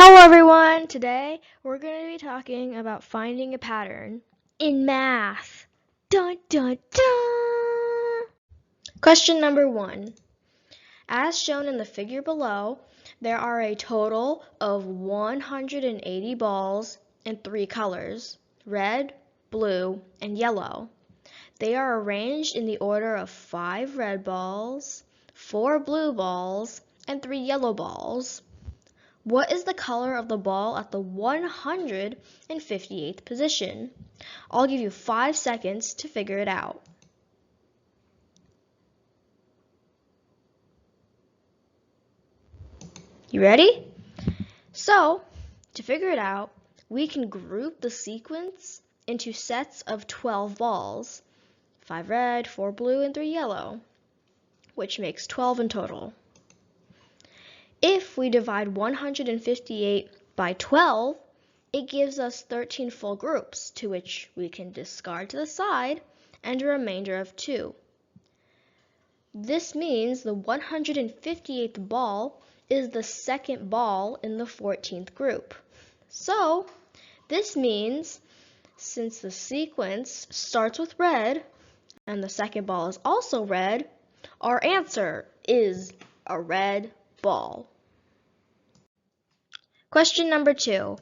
Hello everyone! Today we're going to be talking about finding a pattern in math. Dun dun dun! Question number 1. As shown in the figure below, there are a total of 180 balls in 3 colors: red, blue, and yellow. They are arranged in the order of 5 red balls, 4 blue balls, and 3 yellow balls. What is the color of the ball at the 158th position? I'll give you 5 seconds to figure it out. You ready? So, to figure it out, we can group the sequence into sets of 12 balls. 5 red, 4 blue, and 3 yellow, which makes 12 in total. If we divide 158 by 12, it gives us 13 full groups, to which we can discard to the side, and a remainder of 2. This means the 158th ball is the second ball in the 14th group. So, this means since the sequence starts with red, and the second ball is also red, our answer is a red ball. Question number 2.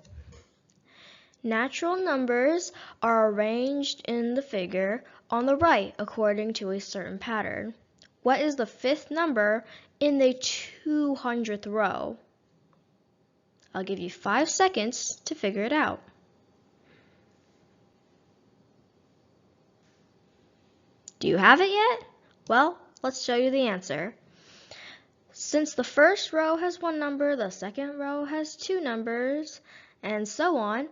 Natural numbers are arranged in the figure on the right according to a certain pattern. What is the 5th number in the 200th row? I'll give you 5 seconds to figure it out. Do you have it yet? Well, let's show you the answer. Since the first row has 1 number, the second row has 2 numbers, and so on,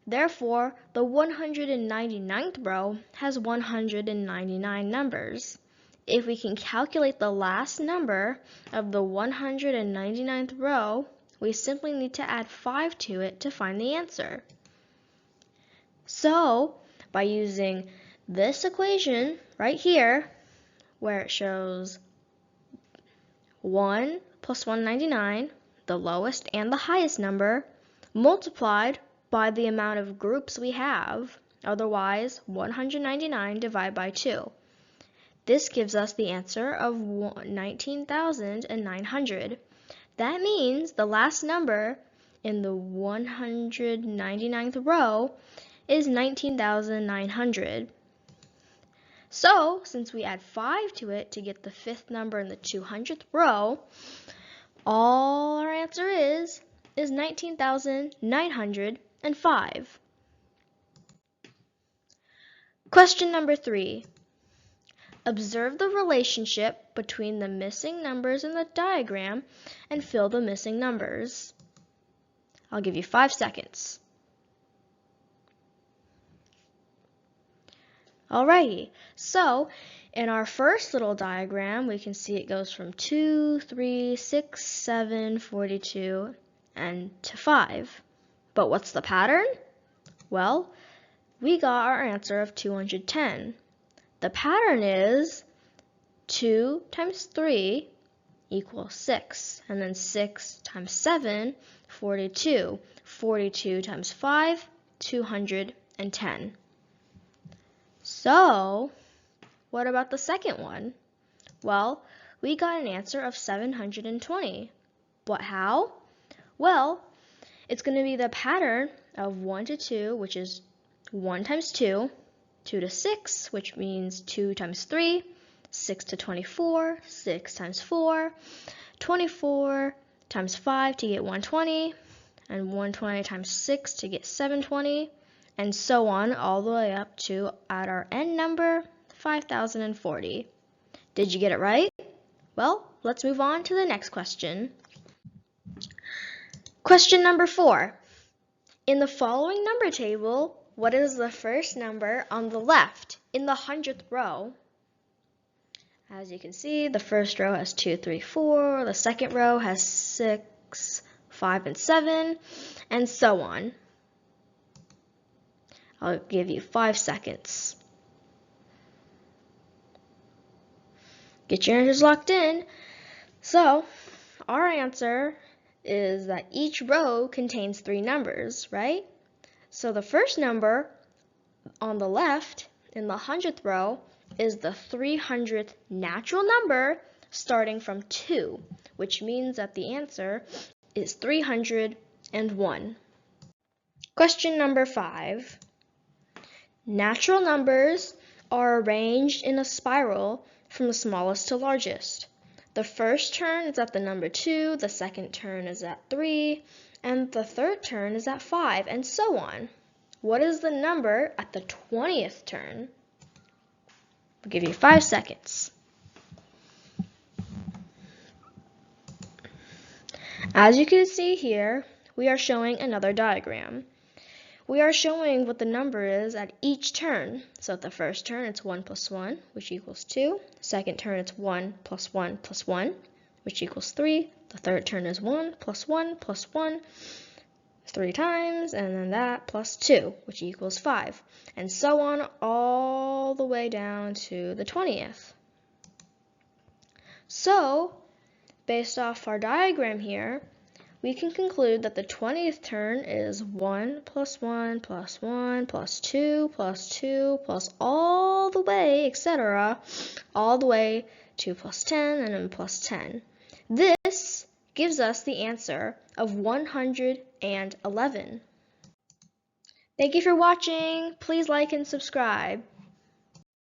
therefore, the 199th row has 199 numbers. If we can calculate the last number of the 199th row, we simply need to add 5 to it to find the answer. So, by using this equation right here, where it shows 1 plus 199, the lowest and the highest number, multiplied by the amount of groups we have, otherwise 199 divided by 2. This gives us the answer of 19,900. That means the last number in the 199th row is 19,900. So, since we add 5 to it to get the 5th number in the 200th row, all our answer is 19,905. Question number 3. Observe the relationship between the missing numbers in the diagram and fill the missing numbers. I'll give you 5 seconds. Alrighty, so in our first little diagram, we can see it goes from 2, 3, 6, 7, 42, and to 5. But what's the pattern? Well, we got our answer of 210. The pattern is 2 times 3 equals 6, and then 6 times 7, 42. 42 times 5, 210. So, what about the second one? Well, we got an answer of 720. But how? Well, it's going to be the pattern of 1 to 2, which is 1 times 2, 2 to 6, which means 2 times 3, 6 to 24, 6 times 4, 24 times 5 to get 120, and 120 times 6 to get 720, and so on all the way up to, at our end number, 5,040. Did you get it right? Well, let's move on to the next question. Question number 4. In the following number table, what is the first number on the left in the 100th row? As you can see, the first row has 2, 3, 4. The second row has 6, 5, and 7, and so on. I'll give you 5 seconds. Get your answers locked in. So, our answer is that each row contains 3 numbers, right? So the first number on the left in the 100th row is the 300th natural number starting from 2, which means that the answer is 301. Question number 5. Natural numbers are arranged in a spiral from the smallest to largest. The first turn is at the number 2, the second turn is at 3, and the third turn is at 5, and so on. What is the number at the 20th turn? I'll give you 5 seconds. As you can see here, we are showing another diagram. We are showing what the number is at each turn. So at the first turn, it's 1 plus 1, which equals 2. Second turn, it's 1 plus 1 plus 1, which equals 3. The third turn is 1 plus 1 plus 1, 3 times, and then that plus 2, which equals 5. And so on all the way down to the 20th. So, based off our diagram here, we can conclude that the 20th turn is 1 plus 1 plus 1 plus 2 plus 2 plus all the way, etc., all the way to plus 10 and then plus 10. This gives us the answer of 111. Thank you for watching. Please like and subscribe.